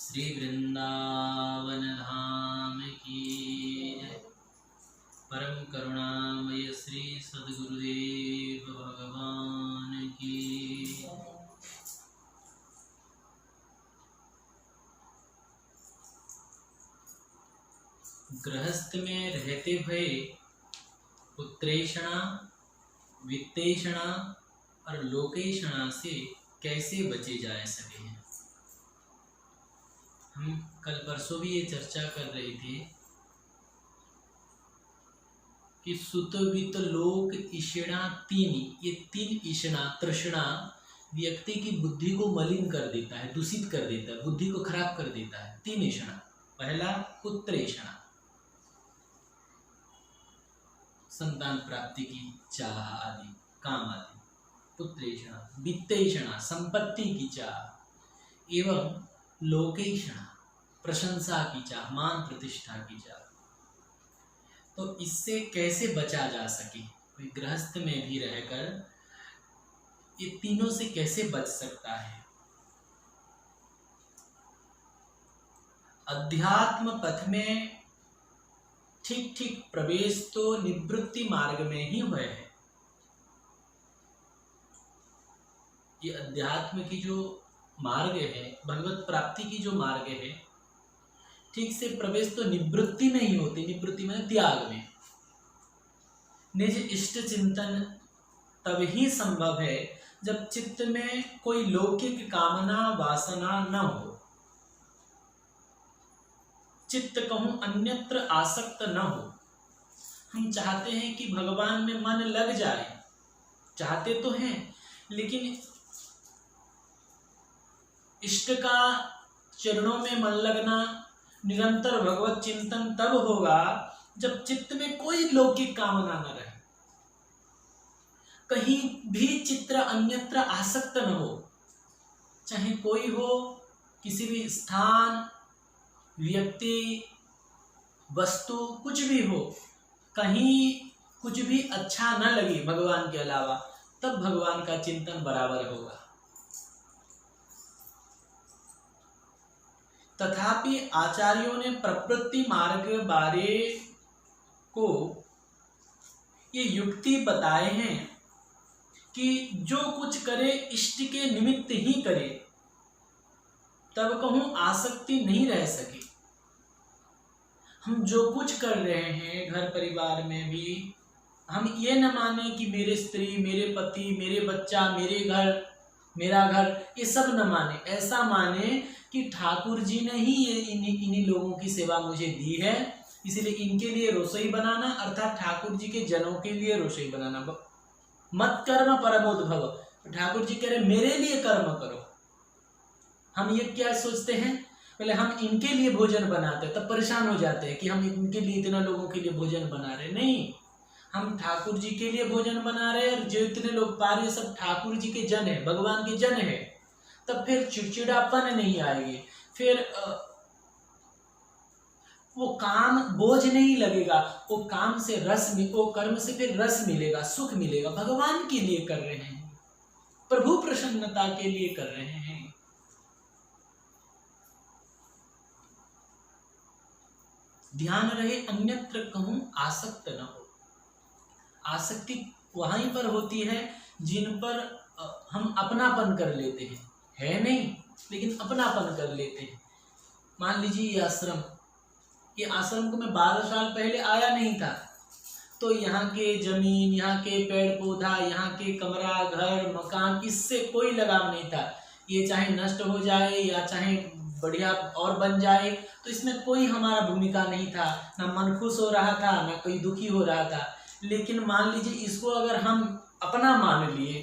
श्री वृंदावन धाम की जय। परम करुणामय श्री सद्गुरुदेव भगवान की। गृहस्थ में रहते हुए पुत्रेषणा, वित्तेषणा और लोकेषणा से कैसे बचे जा सके। हम कल परसों भी ये चर्चा कर रहे थे कि सुत वित्त लोक इषणा तीन, ये तीन इषणा तृष्णा व्यक्ति की बुद्धि को मलिन कर देता है, दूषित कर देता है, बुद्धि को खराब कर देता है। तीन इषणा, पहला पुत्रेषणा, संतान प्राप्ति की चाह आदि, काम आदि, पुत्रेषणा। वित्तेषणा, संपत्ति की चाह, एवं लोकेषणा, प्रशंसा की चाह, मान प्रतिष्ठा की चाह। तो इससे कैसे बचा जा सके, कोई गृहस्थ में भी रहकर ये तीनों से कैसे बच सकता है। अध्यात्म पथ में ठीक ठीक प्रवेश तो निवृत्ति मार्ग में ही हुए है। ये अध्यात्म की जो मार्ग है, भगवत प्राप्ति की जो मार्ग है, ठीक से प्रवेश तो निवृत्ति में ही होती। निवृत्ति में त्याग में। निज इष्ट चिंतन तब ही संभव है जब चित्त में कोई लौकिक कामना वासना न हो, चित्त कहूं अन्यत्र आसक्त न हो। हम चाहते हैं कि भगवान में मन लग जाए, चाहते तो हैं, लेकिन इष्ट का चरणों में मन लगना, निरंतर भगवत चिंतन तब होगा जब चित्त में कोई लौकिक कामना न रहे, कहीं भी चित्र अन्यत्र आसक्त न हो। चाहे कोई हो, किसी भी स्थान, व्यक्ति, वस्तु, कुछ भी हो, कहीं कुछ भी अच्छा न लगे भगवान के अलावा, तब भगवान का चिंतन बराबर होगा। तथापि आचार्यों ने प्रवृत्ति मार्ग बारे को ये युक्ति बताए हैं कि जो कुछ करे इष्ट के निमित्त ही करे, तब कहूं आसक्ति नहीं रह सके। हम जो कुछ कर रहे हैं घर परिवार में भी, हम ये न माने कि मेरे स्त्री, मेरे पति, मेरे बच्चा, मेरे घर, मेरा घर, ये सब न माने। ऐसा माने कि ठाकुर जी ने ही ये इन्हीं लोगों की सेवा मुझे दी है, इसलिए इनके लिए रसोई बनाना, अर्थात ठाकुर जी के जनों के लिए रसोई बनाना। मत कर्म परमोद्भव, ठाकुर जी कह रहे मेरे लिए कर्म करो। हम ये क्या सोचते हैं, पहले हम इनके लिए भोजन बनाते हैं, तब परेशान हो जाते हैं कि हम इनके लिए, इतना लोगों के लिए भोजन बना रहे। नहीं, हम ठाकुर जी के लिए भोजन बना रहे हैं, और जो इतने लोग पा रहे सब ठाकुर जी के जन है, भगवान के जन है। तब फिर चिड़चिड़ापन नहीं आएगी, फिर वो काम बोझ नहीं लगेगा, वो काम से रस, वो कर्म से फिर रस मिलेगा, सुख मिलेगा। भगवान के लिए कर रहे हैं, प्रभु प्रसन्नता के लिए कर रहे हैं। ध्यान रहे अन्यत्र कहूं आसक्त न हो। आसक्ति वहीं पर होती है जिन पर हम अपनापन कर लेते हैं, है नहीं, लेकिन अपनापन कर लेते हैं। मान लीजिए ये आश्रम को मैं 12 साल पहले आया नहीं था, तो यहाँ के जमीन, यहाँ के पेड़ पौधा, यहाँ के कमरा, घर, मकान, इससे कोई लगाव नहीं था। ये चाहे नष्ट हो जाए या चाहे बढ़िया और बन जाए, तो इसमें कोई हमारा भूमिका नहीं था। ना मन खुश हो रहा था, ना कोई दुखी हो रहा था। लेकिन मान लीजिए इसको अगर हम अपना मान लिए,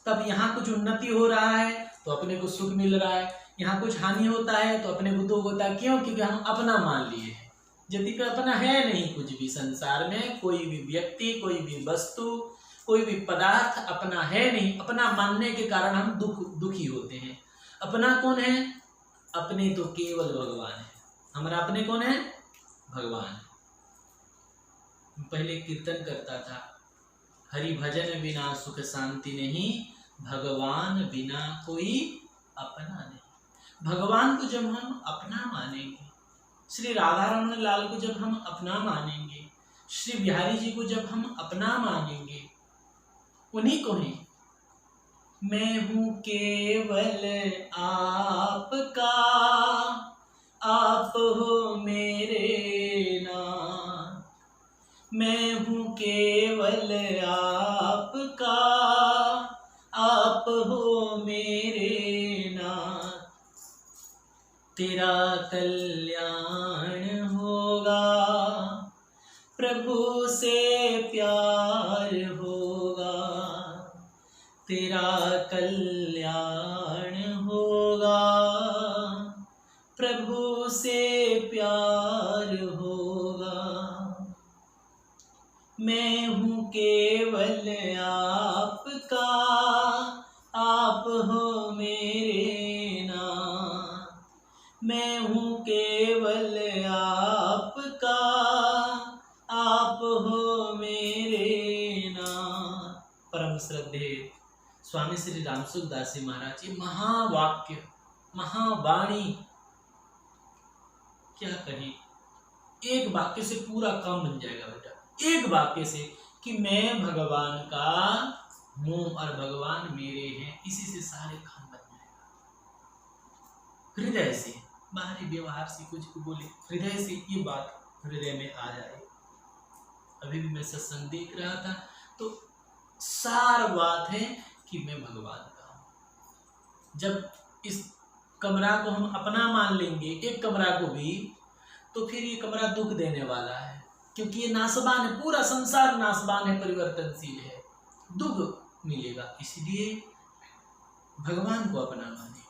तब यहाँ कुछ उन्नति हो रहा है तो अपने को सुख मिल रहा है, यहाँ कुछ हानि होता है तो अपने को दुख होता है। क्यों? क्योंकि हम अपना मान लिए हैं। यदि अपना है नहीं कुछ भी संसार में, कोई भी व्यक्ति, कोई भी वस्तु, कोई भी पदार्थ अपना है नहीं। अपना मानने के कारण हम दुखी होते हैं। अपना कौन है? अपने तो केवल भगवान है। हमारा अपने कौन है? भगवान। पहले कीर्तन करता था, हरि भजन बिना सुख शांति नहीं, भगवान बिना कोई अपना नहीं। भगवान को जब हम अपना मानेंगे, श्री राधा रमन लाल को जब हम अपना मानेंगे, श्री बिहारी जी को जब हम अपना मानेंगे, उन्हीं को ही मैं हूँ केवल आपका, आप हो मेरे नाथ, मैं हूँ केवल आपका, आप हो मेरे नाथ, तेरा कल्याण होगा, प्रभु से प्यार होगा, तेरा कल्याण होगा, प्रभु से प्यार होगा, मैं हूँ केवल आपका, आप हो मेरे नाथ, मैं हूँ केवल आपका, आप हो मेरे नाथ। परम श्रद्धेय स्वामी श्री रामसुख दास जी महाराज जी, महावाक्य, महावाणी, क्या कहें, एक वाक्य से पूरा काम बन जाएगा बेटा, एक वाक्य से, कि मैं भगवान का हूँ और भगवान मेरे हैं, इसी से सारे काम बन जाएगा। हृदय से, बाहरी व्यवहार से कुछ को बोले, हृदय से ये बात हृदय में आ जाए। अभी भी मैं सत्संग देख रहा था तो सार बात है कि मैं भगवान का हूँ। जब इस कमरा को हम अपना मान लेंगे, एक कमरा को भी, तो फिर ये कमरा दुख देने वाला है, क्योंकि ये नासवान है, पूरा संसार नासवान है, परिवर्तनशील है, दुख मिलेगा। इसलिए भगवान को अपना माने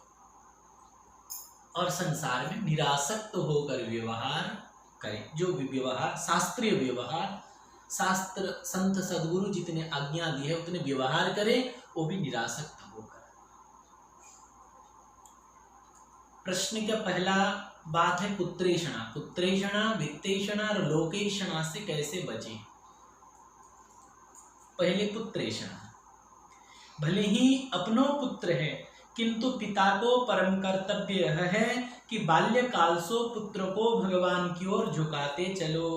और संसार में निरासक्त होकर व्यवहार करें। जो भी व्यवहार, शास्त्रीय व्यवहार, शास्त्र संत सद्गुरु जितने आज्ञा दी है उतने व्यवहार करें, वो भी निरासक्त होकर। प्रश्न का पहला बात है पुत्रेषणा। पुत्रेषणा, वित्तेषणा और लोकेषणा से कैसे बचें। पहले पुत्रेषणा, भले ही अपनो पुत्र है किंतु पिता को परम कर्तव्य यह है कि बाल्यकाल सो पुत्र को भगवान की ओर झुकाते चलो।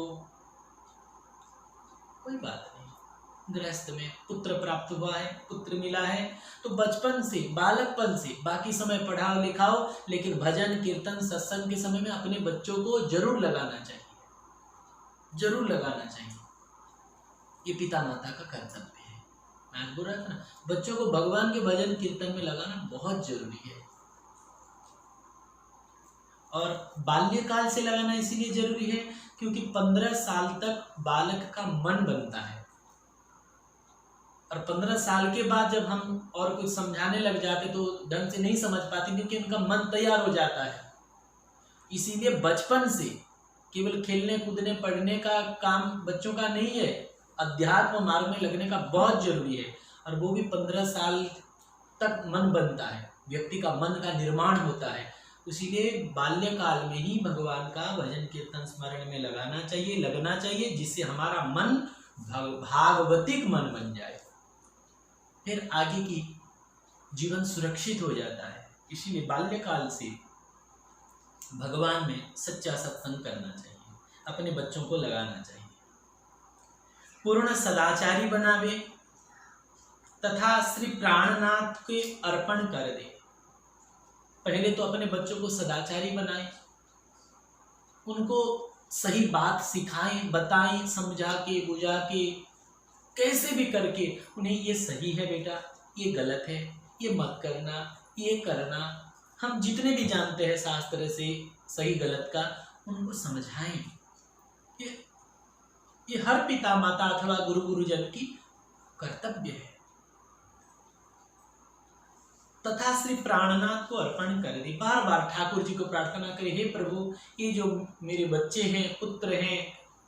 कोई बात नहीं, गृहस्थ में पुत्र प्राप्त हुआ है, पुत्र मिला है, तो बचपन से, बालकपन से, बाकी समय पढ़ाओ लिखाओ, लेकिन भजन कीर्तन सत्संग के समय में अपने बच्चों को जरूर लगाना चाहिए, जरूर लगाना चाहिए। ये पिता माता का कर्तव्य है। मैं बोल रहा था ना, बच्चों को भगवान के भजन कीर्तन में लगाना बहुत जरूरी है। और बाल्यकाल से लगाना इसीलिए जरूरी है क्योंकि 15 साल तक बालक का मन बनता है, और 15 साल के बाद जब हम और कुछ समझाने लग जाते तो ढंग से नहीं समझ पाते, क्योंकि उनका मन तैयार हो जाता है। इसीलिए बचपन से केवल खेलने कूदने पढ़ने का काम बच्चों का नहीं है, अध्यात्म मार्ग में लगने का बहुत जरूरी है। और वो भी 15 साल तक मन बनता है, व्यक्ति का मन का निर्माण होता है। इसीलिए बाल्यकाल में ही भगवान का भजन कीर्तन स्मरण में लगाना चाहिए, लगना चाहिए, जिससे हमारा मन भागवतिक मन बन जाए, फिर आगे की जीवन सुरक्षित हो जाता है। इसीलिए बाल्यकाल से भगवान में सच्चा सत्संग करना चाहिए, अपने बच्चों को लगाना चाहिए। पूर्ण सदाचारी बनावे तथा श्री प्राणनाथ के अर्पण कर दे। पहले तो अपने बच्चों को सदाचारी बनाएं, उनको सही बात सिखाएं, बताएं, समझा के बुझा के कैसे भी करके उन्हें ये सही है बेटा, ये गलत है, ये मत करना, ये करना। हम जितने भी जानते हैं शास्त्र से सही गलत का, उनको समझाएं। ये हर पिता माता अथवा गुरु गुरुजन की कर्तव्य है। तथा श्री प्राणनाथ को अर्पण कर दे। बार बार ठाकुर जी को प्रार्थना करे, हे प्रभु, ये जो मेरे बच्चे हैं, पुत्र हैं,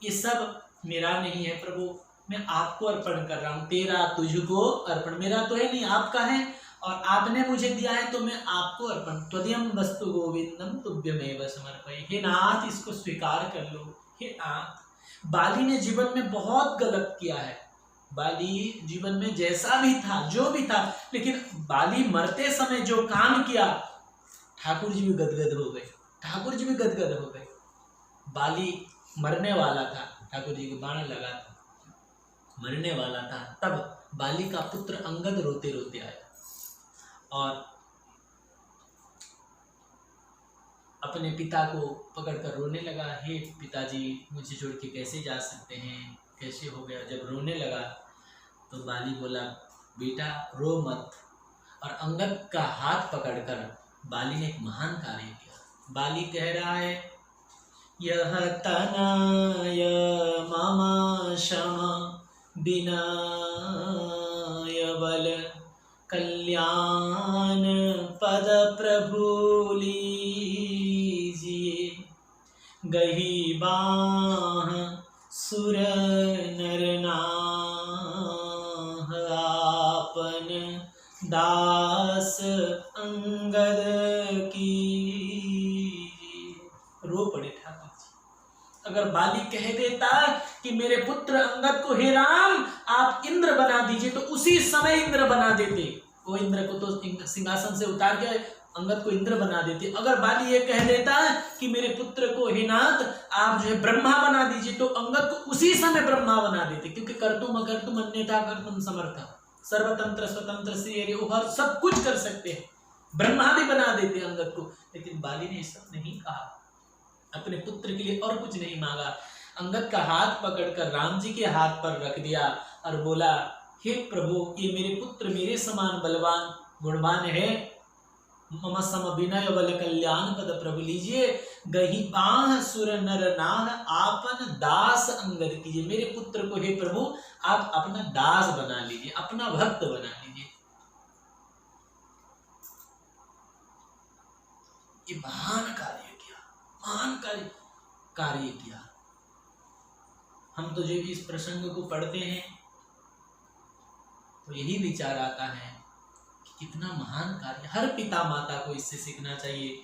ये सब मेरा नहीं है प्रभु, मैं आपको अर्पण कर रहा हूँ। तेरा तुझको अर्पण, मेरा तो है नहीं, आपका है, और आपने मुझे दिया है तो मैं आपको अर्पण। त्वदीयं वस्तु गोविंदम तुभ्यमेव समर्पये। हे नाथ, इसको स्वीकार कर लो। हे नाथ, बाली ने जीवन में बहुत गलत किया है। बाली जीवन में जैसा भी था, जो भी था, लेकिन बाली मरते समय जो काम किया, ठाकुर जी भी गदगद हो गए, ठाकुर जी भी गदगद हो गए। बाली मरने वाला था, ठाकुर जी को बाण लगा था, मरने वाला था। तब बाली का पुत्र अंगद रोते रोते आया और अपने पिता को पकड़कर रोने लगा, हे पिताजी मुझे छोड़ के कैसे जा सकते हैं, कैसे हो गया। जब रोने लगा तो बाली बोला, बेटा रो मत। और अंगद का हाथ पकड़कर बाली ने एक महान कार्य किया। बाली कह रहा है, यह तनय मम क्षमा बिनय बल कल्याण पद प्रभु लीजिए, गही बाह सुर नर नाह आपन दास अंगद की। रो पड़े ठाकुर जी। अगर बाली कह देता कि मेरे पुत्र अंगद को हे राम आप इंद्र बना दीजिए, तो उसी समय इंद्र बना देते। वो इंद्र को तो सिंहासन से उतार के अंगद को इंद्र बना देते। अगर बाली ये कह देता कि मेरे पुत्र को हे नाथ आप जो है ब्रह्मा बना दीजिए, तो अंगद को उसी समय ब्रह्मा बना देते, क्योंकि कर्तुम अकर्तुम अन्यथा कर्तुम समर्थ, सर्वतंत्र स्वतंत्र से हर सब कुछ कर सकते हैं, ब्रह्मा भी बना देते अंगद को। लेकिन बाली ने सब नहीं कहा, अपने पुत्र के लिए और कुछ नहीं मांगा। अंगद का हाथ पकड़कर राम जी के हाथ पर रख दिया और बोला, हे प्रभु ये मेरे पुत्र मेरे समान बलवान गुणवान है, मम सम विनय बल कल्याण पद प्रभु लीजिए, गही बाह सुर नर नाह आपन दास अंगद कीजिए। मेरे पुत्र को हे प्रभु आप अपना दास बना लीजिए, अपना भक्त बना लीजिए। ये महान कार्य किया, महान कार्य किया। हम तो जब इस प्रसंग को पढ़ते हैं तो यही विचार आता है कि कितना महान कार्य। हर पिता माता को इससे सीखना चाहिए,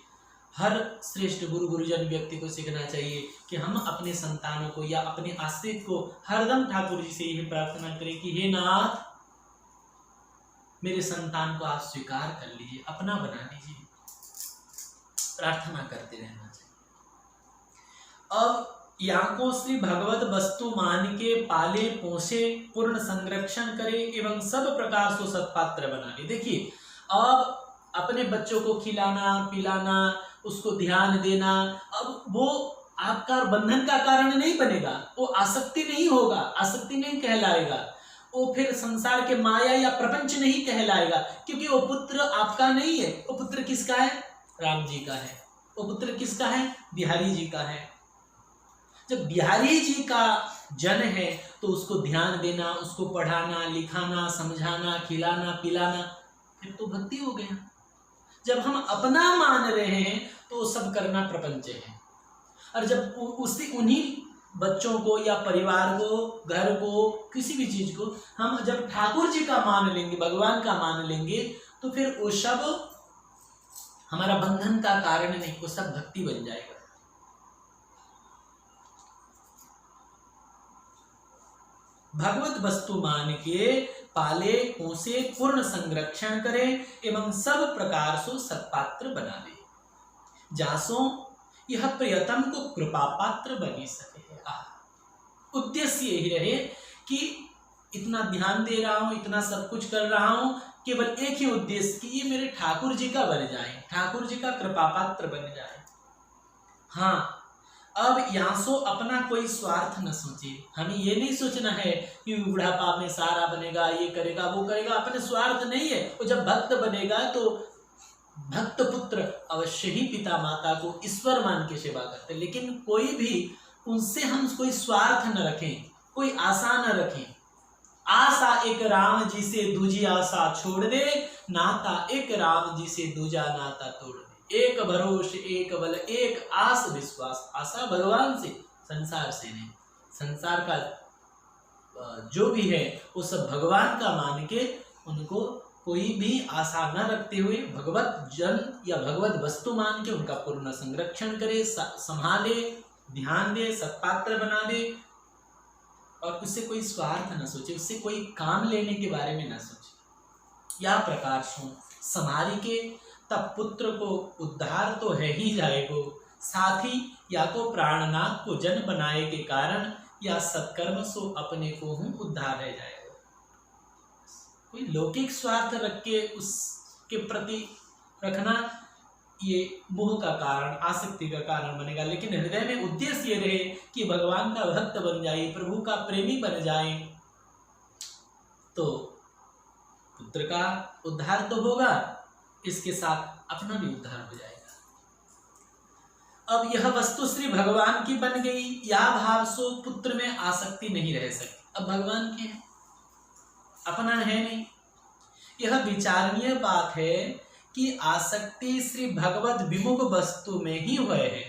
हर श्रेष्ठ गुरु गुरुजन व्यक्ति को सीखना चाहिए कि हम अपने संतानों को या अपने आश्रित को हरदम ठाकुर जी से यही प्रार्थना करें कि हे नाथ मेरे संतान को आप स्वीकार कर लीजिए, अपना बना लीजिए। प्रार्थना करते रहना चाहिए। अब यहाँ को श्री भगवत वस्तु मान के पाले पोसे पूर्ण संरक्षण करे एवं सब प्रकार से सत्पात्र बना ले। देखिए अब अपने बच्चों को खिलाना पिलाना, उसको ध्यान देना, अब वो आपका बंधन का कारण नहीं बनेगा, वो आसक्ति नहीं होगा, आसक्ति नहीं कहलाएगा, वो फिर संसार के माया या प्रपंच नहीं कहलाएगा, क्योंकि वो पुत्र आपका नहीं है। वो पुत्र किसका है? राम जी का है। वो पुत्र किसका है? बिहारी जी का है। जब बिहारी जी का जन है तो उसको ध्यान देना, उसको पढ़ाना लिखाना समझाना खिलाना पिलाना, फिर तो भक्ति हो गया। जब हम अपना मान रहे हैं तो सब करना प्रपंच है। और जब उन्हीं बच्चों को या परिवार को, घर को, किसी भी चीज को हम जब ठाकुर जी का मान लेंगे, भगवान का मान लेंगे, तो फिर वो सब हमारा बंधन का कारण नहीं, वो सब भक्ति बन जाएगा। भगवत वस्तु मान के पाले पोसे पूर्ण संरक्षण करे एवं सब प्रकार से सत्पात्र बना ले, जासो यह प्रियतम को कृपा पात्र बनी सके। उद्देश्य यही रहे कि इतना ध्यान दे रहा हूं, इतना सब कुछ कर रहा हूं, केवल एक ही उद्देश्य कि ये मेरे ठाकुर जी का बन जाए, ठाकुर जी का कृपा पात्र बन जाए। हाँ, अब यहाँ सो अपना कोई स्वार्थ न सोचे। हमें ये नहीं सोचना है कि बुढ़ापा में सारा बनेगा, ये करेगा वो करेगा, अपने स्वार्थ नहीं है। वो जब भक्त बनेगा तो भक्त पुत्र अवश्य ही पिता माता को ईश्वर मान के सेवा करते, लेकिन कोई भी उनसे हम कोई स्वार्थ न रखें, कोई आशा न रखें। आशा एक राम जी से दूजी आशा छोड़ दे, नाता एक राम जी से दूजा नाता तोड़ दे। एक भरोसे एक बल एक आस विश्वास, आशा भगवान से, संसार से नहीं। संसार का जो भी है वो सब भगवान का मान के, उनको कोई भी आशा न रखते हुए भगवत जन या भगवत वस्तु मान के उनका पूर्ण संरक्षण करे, संभाले, ध्यान दे, सत्पात्र बना दे, और उससे कोई स्वार्थ न सोचे, उससे कोई काम लेने के बारे में न सोचे। या प्रकार से संभाल के तब पुत्र को उद्धार तो है ही जाएगो, साथ ही या तो प्राणनाथ को जन बनाए के कारण या सत्कर्म सो अपने को हूँ उद्धार रह जाएगा। कोई लौकिक स्वार्थ रख के उसके प्रति रखना ये मोह का कारण, आसक्ति का कारण बनेगा। लेकिन हृदय में उद्देश्य ये रहे कि भगवान का भक्त बन जाए, प्रभु का प्रेमी बन जाए, तो पुत्र का उद्धार तो होगा, इसके साथ अपना भी उद्धार हो जाएगा। अब यह वस्तु श्री भगवान की बन गई, या भाव सो पुत्र में आसक्ति नहीं रह सकती। अब भगवान के है, अपना है नहीं। यह विचारणीय बात है कि आसक्ति श्री भगवत विमुख वस्तु में ही हुए है।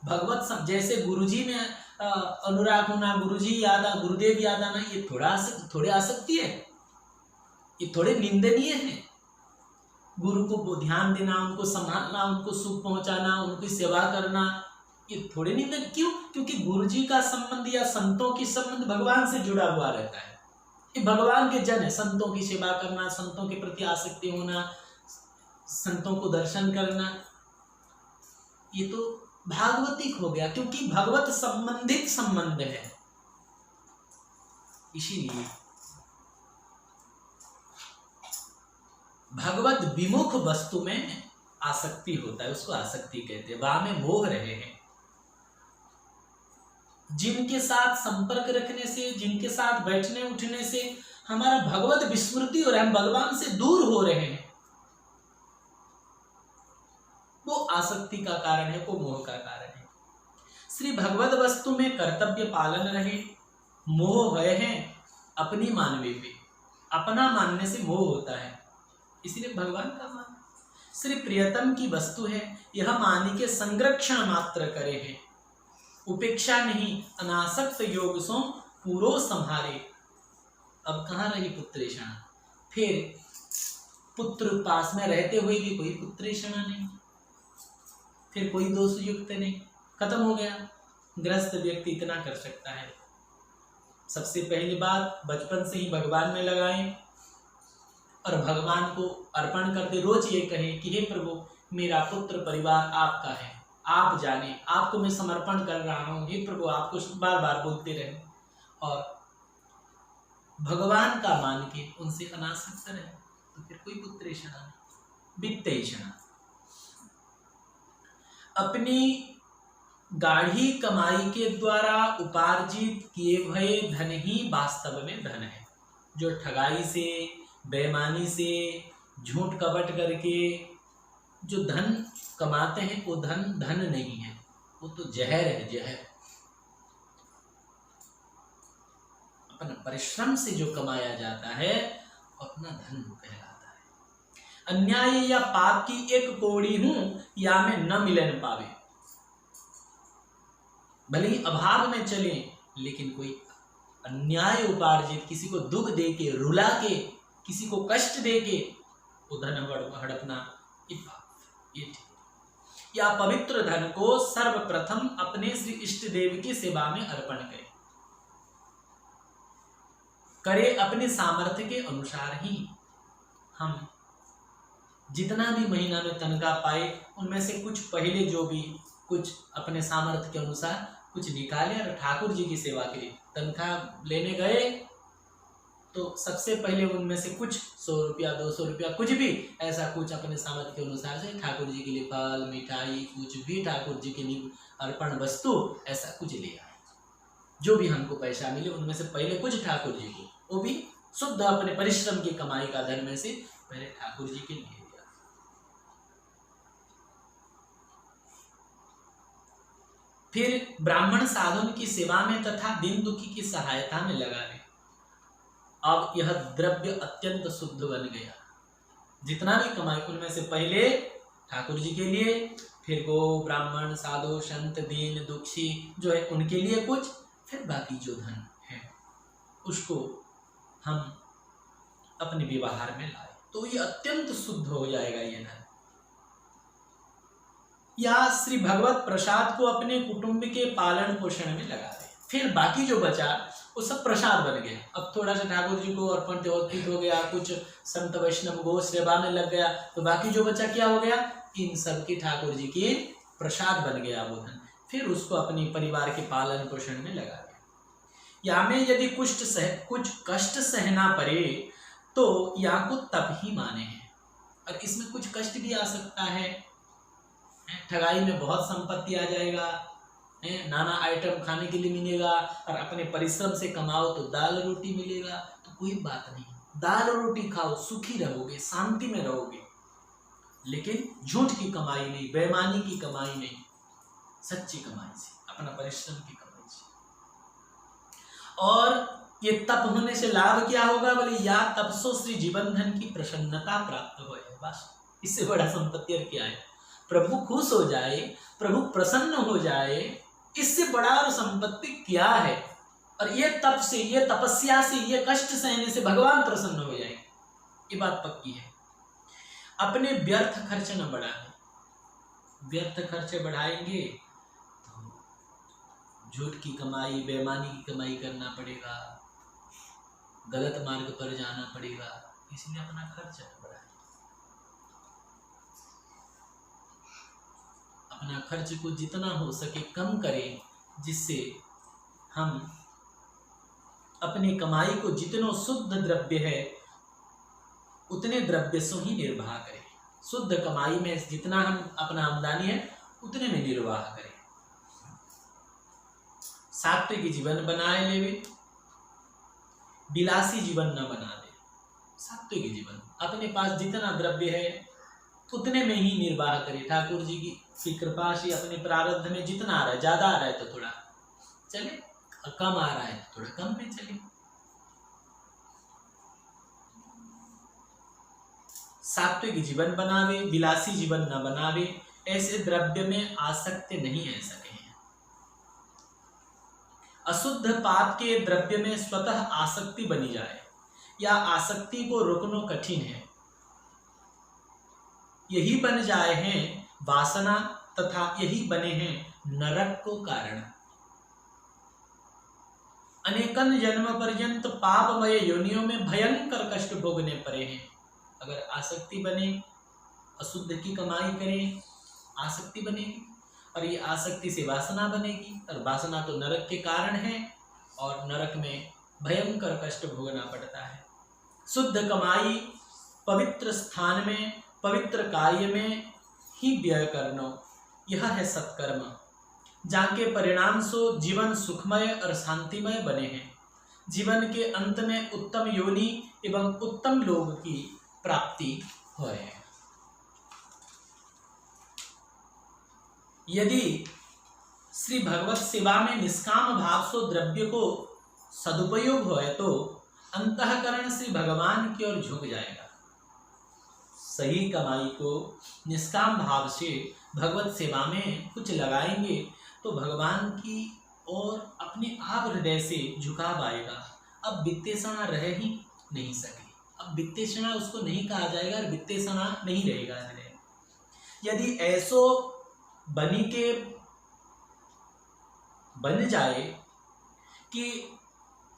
भगवत जैसे गुरुजी में अनुराग होना, गुरुजी याद, गुरुदेव याद आना, ये थोड़े आसक्ति है, ये थोड़े निंदनीय है। गुरु को ध्यान देना, उनको संभालना, उनको सुख पहुंचाना, उनकी सेवा करना, ये थोड़े निंदन। क्यों? क्योंकि गुरुजी का संबंध या संतों की संबंध भगवान से जुड़ा हुआ रहता है। ये भगवान के जन है। संतों की सेवा करना, संतों के प्रति आसक्ति होना, संतों को दर्शन करना, ये तो भागवतिक हो गया, क्योंकि भगवत संबंधित संबंध है। इसीलिए भगवत विमुख वस्तु में आसक्ति होता है, उसको आसक्ति कहते हैं। वहां में मोह रहे हैं। जिनके साथ संपर्क रखने से, जिनके साथ बैठने उठने से हमारा भगवत विस्मृति और हम भगवान से दूर हो रहे हैं, वो आसक्ति का कारण है, वो मोह का कारण है। श्री भगवत वस्तु में कर्तव्य पालन रहे, मोह भय है अपनी मानवे पे, अपना मानने से मोह होता है, इसलिए भगवान का मान। श्री प्रियतम की वस्तु है, यह मानी के संरक्षण मात्र करे है, उपेक्षा नहीं अनासक्त योग सो पूरो संहारे। अब कहाँ रही पुत्रेषणा? फिर पुत्र पास में रहते हुए भी कोई पुत्रेषणा नहीं, फिर कोई दोष युक्त नहीं, खत्म हो गया। गृहस्थ व्यक्ति इतना कर सकता है, सबसे पहली बात बचपन से ही भगवान में लगाएं और भगवान को अर्पण करते रोज ये कहें कि हे प्रभु, मेरा पुत्र परिवार आपका है, आप जाने, आपको मैं समर्पण कर रहा हूँ, हे प्रभु, आपको बार बार बोलते रहे और भगवान का मान के उनसे अनासक्त रहे, तो फिर कोई पुत्रेषणा नहीं। वित्तेषणा, अपनी गाढ़ी कमाई के द्वारा उपार्जित किए हुए धन ही वास्तव में धन है। जो ठगाई से, बेईमानी से, झूठ कपट करके जो धन कमाते हैं, वो धन धन नहीं है, वो तो जहर है, जहर। अपना परिश्रम से जो कमाया जाता है वो अपना धन कहलाता है। अन्याय या पाप की एक कौड़ी हूं या में न मिलन पावे। भले ही अभाव में चले, लेकिन कोई अन्याय उपार्जित, किसी को दुख दे के, रुला के, किसी को कष्ट दे के वो धन हड़पना, ये ठीक। या पवित्र धन को सर्वप्रथम अपने श्री इष्ट देव की सेवा में अर्पण करे अपने सामर्थ्य के अनुसार ही। हम जितना भी महीना में तनख्वाह पाए, उनमें से कुछ पहले जो भी कुछ अपने सामर्थ्य के अनुसार कुछ निकाले और ठाकुर जी की सेवा के लिए तनख्वाह लेने गए, तो सबसे पहले उनमें से कुछ 100 रुपया, 200 रुपया, कुछ भी ऐसा कुछ अपने सामर्थ्य के अनुसार से ठाकुर जी के लिए फल, मिठाई, कुछ भी ठाकुर जी के लिए अर्पण वस्तु, ऐसा कुछ ले आए। जो भी हमको पैसा मिले उनमें से पहले कुछ ठाकुर जी को, वो भी शुद्ध अपने परिश्रम की कमाई का धन में से पहले ठाकुर जी के लिए दिया। फिर ब्राह्मण साधुन की सेवा में तथा दीन दुखी की सहायता में लगा ले। अब यह द्रव्य अत्यंत शुद्ध बन गया। जितना भी कमाई उनमें से पहले ठाकुर जी के लिए, फिर गो, ब्राह्मण, साधु, संत, दीन दुखी जो है उनके लिए कुछ, फिर बाकी जो धन है उसको हम अपने व्यवहार में लाए, तो ये अत्यंत शुद्ध हो जाएगा ये धन। या श्री भगवत प्रसाद को अपने कुटुंब के पालन पोषण में लगा दे। फिर बाकी जो बचा वो सब प्रसाद बन गया। अब थोड़ा सा ठाकुर जी को अर्पण अर्पित हो गया, कुछ संत वैष्णव गो सेवा में लग गया, तो बाकी जो बचा क्या हो गया, इन सब की ठाकुर जी की प्रसाद बन गया वो धन। फिर उसको अपने परिवार के पालन पोषण में लगा दिया। या में यदि कुछ कष्ट सहना पड़े तो या को तब ही माने हैं। और इसमें कुछ कष्ट भी आ सकता है, ठगाई में बहुत संपत्ति आ जाएगा, नाना आइटम खाने के लिए मिलेगा, और अपने परिश्रम से कमाओ तो दाल रोटी मिलेगा, तो कोई बात नहीं, दाल रोटी खाओ, सुखी रहोगे, शांति में रहोगे। लेकिन झूठ की कमाई नहीं, बेईमानी की कमाई नहीं, सच्ची कमाई से, अपना परिश्रम की कमाई से। और ये तप होने से लाभ क्या होगा बोले, या तपसो श्री जीवन धन की प्रसन्नता प्राप्त हो। बस इससे बड़ा संपत्ति और क्या है। प्रभु खुश हो जाए, प्रभु प्रसन्न हो जाए, इससे बड़ा और संपत्ति क्या है। और ये तप से, ये तपस्या से, ये कष्ट सहने से भगवान प्रसन्न हो जाए, ये बात पक्की है। अपने व्यर्थ खर्च न बढ़ाएं। व्यर्थ खर्चे बढ़ाएंगे तो झूठ की कमाई, बेईमानी की कमाई करना पड़ेगा, गलत मार्ग पर जाना पड़ेगा, इसलिए अपना खर्च न बढ़ाएं। अपना खर्च को जितना हो सके कम करें, जिससे हम अपनी कमाई को जितना शुद्ध द्रव्य है उतने द्रव्य से ही निर्वाह करें। शुद्ध कमाई में जितना हम अपना आमदनी है उतने में निर्वाह करें। सात्विक जीवन बनाए लेवे, विलासी जीवन न बना दे। सात्विक जीवन, अपने पास जितना द्रव्य है उतने में ही निर्वाह करें। ठाकुर जी की कृपा से अपने प्रारब्ध में जितना आ रहा है, ज्यादा आ रहा है तो थोड़ा चले, कम आ रहा है तो थोड़ा कम में चले। सात्विक जीवन बनावे, विलासी जीवन न बनावे, ऐसे द्रव्य में आसक्त नहीं रह सके हैं। अशुद्ध पाप के द्रव्य में स्वतः आसक्ति बनी जाए या आसक्ति को रोकना कठिन है। यही बन जाए हैं वासना, तथा यही बने हैं नरक को कारण। अनेकन जन्म पर्यंत पापमय योनियों में भयंकर कष्ट भोगने पड़े हैं। अगर आसक्ति बने, अशुद्ध की कमाई करें, आसक्ति बनेगी, और ये आसक्ति से वासना बनेगी, और वासना तो नरक के कारण है, और नरक में भयंकर कष्ट भोगना पड़ता है। शुद्ध कमाई पवित्र स्थान में, पवित्र कार्य में ही व्यय करना, यह है सत्कर्म, जाके परिणाम सो जीवन सुखमय और शांतिमय बने हैं। जीवन के अंत में उत्तम योनि एवं उत्तम लोक की प्राप्ति होए। यदि श्री भगवत सेवा में निष्काम भाव से द्रव्य को सदुपयोग होए तो अंतःकरण श्री भगवान की ओर झुक जाएगा। सही कमाई को निष्काम भाव से भगवत सेवा में कुछ लगाएंगे तो भगवान की ओर अपने आप हृदय से झुकाव आएगा। अब वित्तेषणा रह ही नहीं सके, अब वित्तेषणा उसको नहीं कहा जाएगा, और वित्तेषणा नहीं रहेगा हृदय। यदि ऐसो बनी के बन जाए कि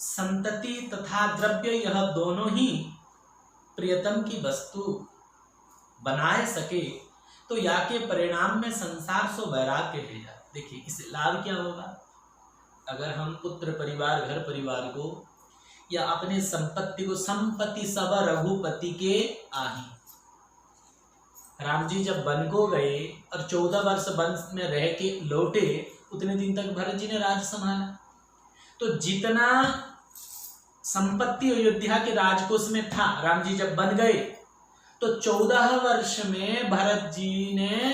संतति तथा द्रव्य यह दोनों ही प्रियतम की वस्तु बनाए सके, तो या के परिणाम में संसार सो वैराग्य ले जाए। देखिए इससे लाभ क्या होगा। अगर हम पुत्र परिवार, घर परिवार को या अपने संपत्ति को, संपत्ति सब रघुपति के आही। राम जी जब वन को गए और 14 वर्ष वन में रह के लौटे, उतने दिन तक भरत जी ने राज संभाला। तो जितना संपत्ति अयोध्या के राजकोष में था, राम जी जब बन गए तो 14 वर्ष में भरत जी ने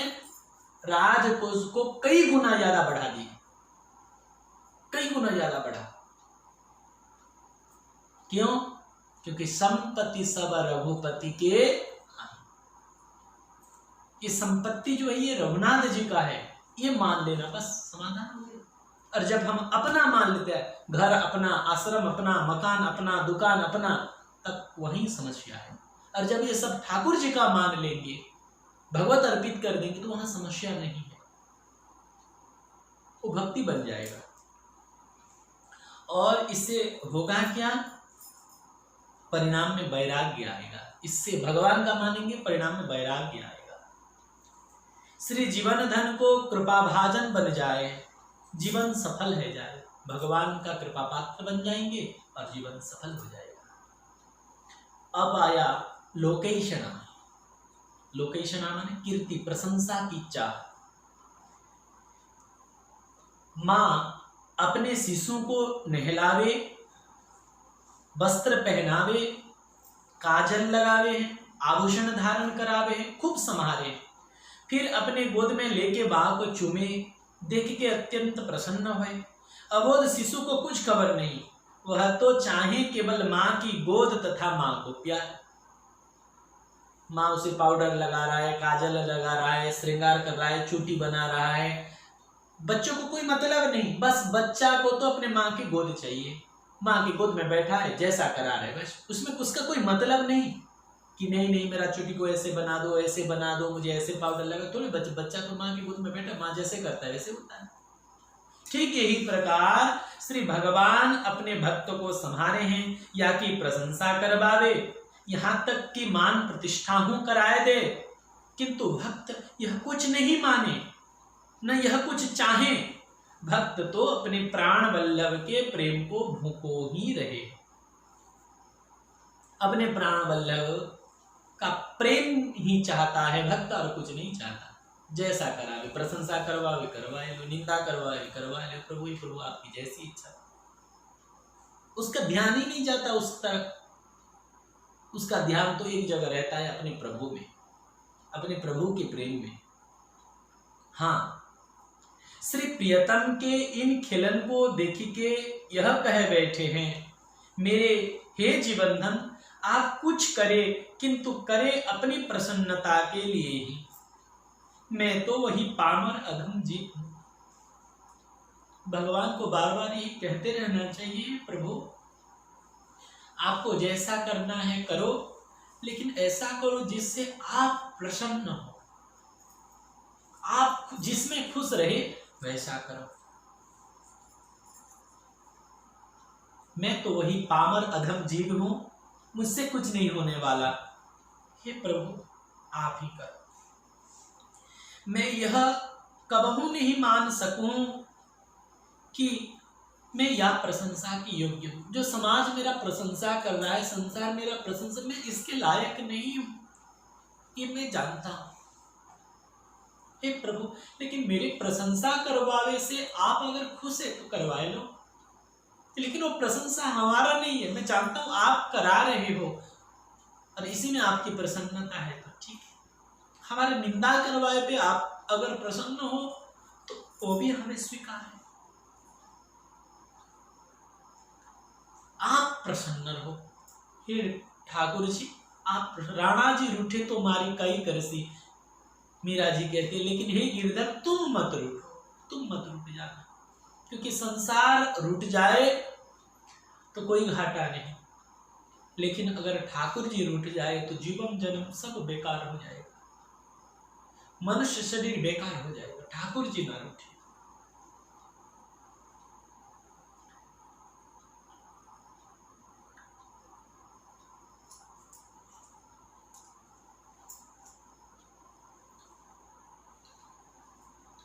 राजकोष को कई गुना ज्यादा बढ़ा दिया, कई गुना ज्यादा बढ़ा। क्यों? क्योंकि संपत्ति सब रघुपति के। ये संपत्ति जो है ये रघुनाथ जी का है, ये मान लेना, बस समाधान हो गया। और जब हम अपना मान लेते हैं, घर अपना, आश्रम अपना, मकान अपना, दुकान अपना, तब वही समस्या है। और जब ये सब ठाकुर जी का मान लेंगे, भगवत अर्पित कर देंगे, तो वहां समस्या नहीं है, वो भक्ति बन जाएगा। और इससे होगा क्या, परिणाम में वैराग्य आएगा। इससे भगवान का मानेंगे, परिणाम में वैराग्य आएगा। श्री जीवन धन को कृपा भाजन बन जाए, जीवन सफल है जाए। भगवान का कृपा पात्र बन जाएंगे और जीवन सफल हो जाएगा। अब आया लोकेशना। लोकेशना माने कीर्ति, प्रशंसा की चाह। माँ अपने शिशु को नहलावे, वस्त्र पहनावे, काजल लगावे, आभूषण धारण करावे, खूब संभाले, फिर अपने गोद में लेके बाह को चूमे, देख के अत्यंत प्रसन्न हुए। अबोध शिशु को कुछ खबर नहीं, वह तो चाहे केवल माँ की गोद तथा माँ को प्यार। माँ उसे पाउडर लगा रहा है, काजल लगा रहा है, श्रृंगार कर रहा है, चूटी बना रहा है, बच्चों को कोई मतलब नहीं, बस बच्चा को तो अपने माँ की गोद चाहिए। माँ की गोद में बैठा है, जैसा करा रहा है, बस उसमें उसका कोई मतलब नहीं कि नहीं मेरा चूटी को ऐसे बना दो, ऐसे बना दो, मुझे ऐसे पाउडर लगा। थोड़ी बच्चा तो माँ की गोद में बैठा, माँ जैसे करता है वैसे होता है। ठीक यही प्रकार श्री भगवान अपने भक्त को संभाले हैं, या कि प्रशंसा करवावे, यहाँ तक कि मान प्रतिष्ठा कराए दे, किंतु भक्त यह कुछ नहीं माने, न यह कुछ चाहे। भक्त तो अपने प्राण वल्लभ के प्रेम को भूखो ही रहे, अपने प्राण वल्लभ का प्रेम ही चाहता है भक्त, और कुछ नहीं चाहता। जैसा करावे, प्रशंसा करवावे करवाए लो, निंदा करवाए करवाए लो, प्रभु ही प्रभु आपकी जैसी इच्छा। उसका ध्यान ही नहीं जाता उस तरफ, उसका ध्यान तो एक जगह रहता है, अपने प्रभु में, अपने प्रभु के प्रेम में। हाँ, श्री प्रियतम के इन खिलन को देख के यह कह बैठे हैं, मेरे हे जीवनधन आप कुछ करे, किंतु करे अपनी प्रसन्नता के लिए ही। मैं तो वही पामर अधम जीव हूं। भगवान को बार बार ये कहते रहना चाहिए, प्रभु आपको जैसा करना है करो, लेकिन ऐसा करो जिससे आप प्रसन्न हो, आप जिसमें खुश रहे वैसा करो। मैं तो वही पामर अधम जीव हूं, मुझसे कुछ नहीं होने वाला, हे प्रभु आप ही करो। मैं यह कबहू नहीं मान सकूं कि मैं या प्रशंसा की योग्य हूं। जो समाज मेरा प्रशंसा कर रहा है, संसार मेरा प्रशंसा, मैं इसके लायक नहीं हूं, ये मैं जानता हूं, हे प्रभु। लेकिन मेरी प्रशंसा करवावे से आप अगर खुश है तो करवाए लो, लेकिन वो प्रशंसा हमारा नहीं है। मैं जानता हूं आप करा रहे हो और इसी में आपकी प्रसन्नता है, तो ठीक है। हमारे निंदा करवाए पे आप अगर प्रसन्न हो तो वो भी हमें स्वीकार है। आप प्रसन्न रहो, हे ठाकुर जी आप। राणा जी रूठे तो मारी कई करसी, मीरा जी कहते, लेकिन हे गिरधर तुम मत रूठो, तुम मत रूठ जाना, क्योंकि संसार रूठ जाए तो कोई घाटा नहीं, लेकिन अगर ठाकुर जी रूठ जाए तो जीवन जन्म सब बेकार हो जाएगा, मनुष्य शरीर बेकार हो जाएगा, ठाकुर जी ना रूठे।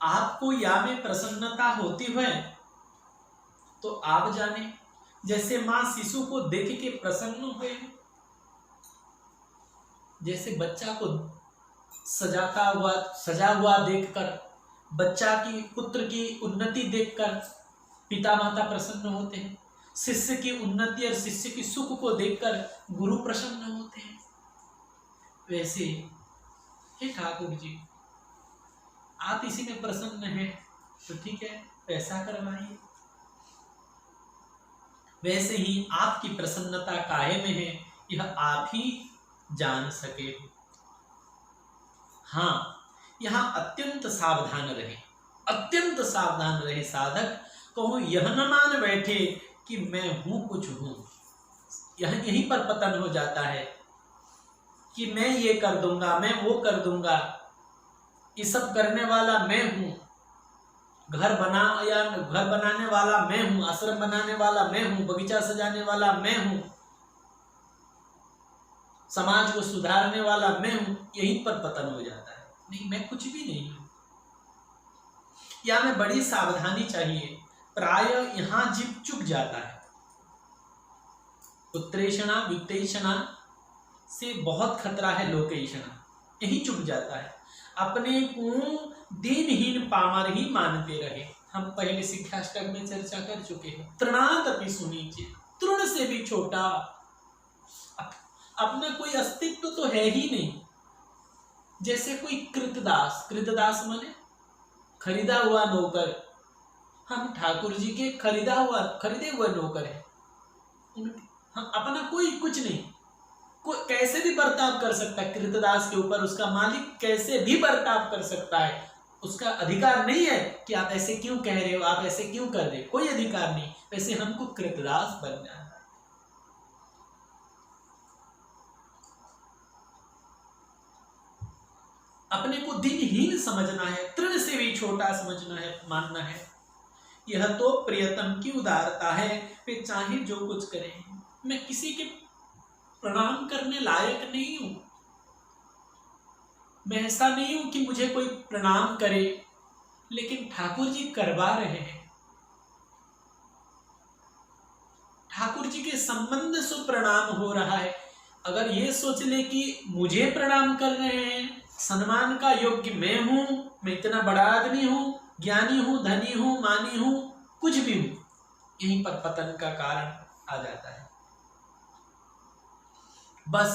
आपको या में प्रसन्नता होती है तो आप जाने, जैसे मां शिशु को देख के प्रसन्न हुए, जैसे बच्चा को सजा हुआ देखकर, बच्चा की पुत्र की उन्नति देखकर पिता माता प्रसन्न होते हैं, शिष्य की उन्नति और शिष्य की सुख को देखकर गुरु प्रसन्न होते हैं। वैसे हे ठाकुर जी आप इसी में प्रसन्न हैं तो ठीक है, पैसा करवाइए। वैसे ही आपकी प्रसन्नता काहे में है यह आप ही जान सके। हाँ, यहाँ अत्यंत सावधान रहे, अत्यंत सावधान रहे साधक। कहूँ यह न मान बैठे कि मैं हूं कुछ हूं, यहीं पर पतन हो जाता है कि मैं ये कर दूंगा, मैं वो कर दूंगा, ये सब करने वाला मैं हूं। घर बनाने वाला मैं हूं, आश्रम बनाने वाला मैं हूं, बगीचा सजाने वाला मैं हूं, समाज को सुधारने वाला मैं हूं, यहीं पर पतन हो जाता है। नहीं, मैं कुछ भी नहीं हूं। या में बड़ी सावधानी चाहिए। प्राय यहां जीव चुक जाता है। उत्प्रेषणा वित्तेषणा से बहुत खतरा है लोकेषणा, यही चुक जाता है। अपने को दीनहीन पामर ही मानते रहे। हम पहले शिक्षाष्टक में चर्चा कर चुके हैं। तृणादपि सुनीचे, तृण से भी छोटा, अपना कोई अस्तित्व तो है ही नहीं। जैसे कोई कृतदास, कृतदास माने खरीदा हुआ नौकर। हम ठाकुर जी के खरीदे हुए नौकर है। हम अपना कोई कुछ नहीं, कोई कैसे भी बर्ताव कर सकता है कृतदास के ऊपर, उसका मालिक कैसे भी बर्ताव कर सकता है। उसका अधिकार नहीं है कि आप ऐसे क्यों कह रहे हो, आप ऐसे क्यों कर रहे हो, कोई अधिकार नहीं। वैसे हमको कृतदास बनना है। अपने को दिनहीन समझना है, तृण से भी छोटा समझना है, मानना है। यह तो प्रियतम की उदारता है, वे चाहे जो कुछ करें। मैं किसी के प्रणाम करने लायक नहीं हूं। मैं ऐसा नहीं हूं कि मुझे कोई प्रणाम करे, लेकिन ठाकुर जी करवा रहे हैं। ठाकुर जी के संबंध से प्रणाम हो रहा है। अगर ये सोच ले कि मुझे प्रणाम कर रहे हैं, सम्मान का योग्य मैं हूं, मैं इतना बड़ा आदमी हूं, ज्ञानी हूं, धनी हूं, मानी हूं, कुछ भी हूं, यहीं पर पतन का कारण आ जाता है। बस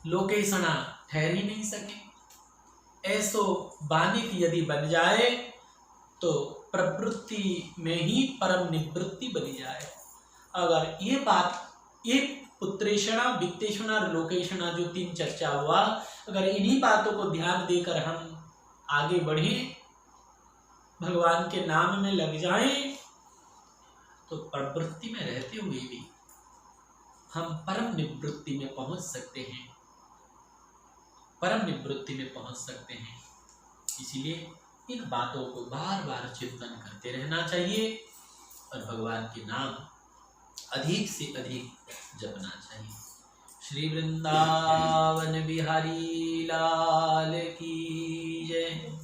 लोकेशना ठहर ही नहीं सके। ऐसो बानिक यदि बन जाए तो प्रवृत्ति में ही परम निवृत्ति बनी जाए। अगर ये बात, ये उत्प्रेषणा वित्तेषणा और लोकेशना जो तीन चर्चा हुआ, अगर इन्हीं बातों को ध्यान देकर हम आगे बढ़े, भगवान के नाम में लग जाएं, तो प्रवृत्ति में रहते हुए भी हम परम निवृत्ति में पहुंच सकते हैं, परम निवृत्ति में पहुंच सकते हैं। इसीलिए इन बातों को बार बार चिंतन करते रहना चाहिए और भगवान के नाम अधिक से अधिक जपना चाहिए। श्री वृंदावन बिहारी लाल की जय।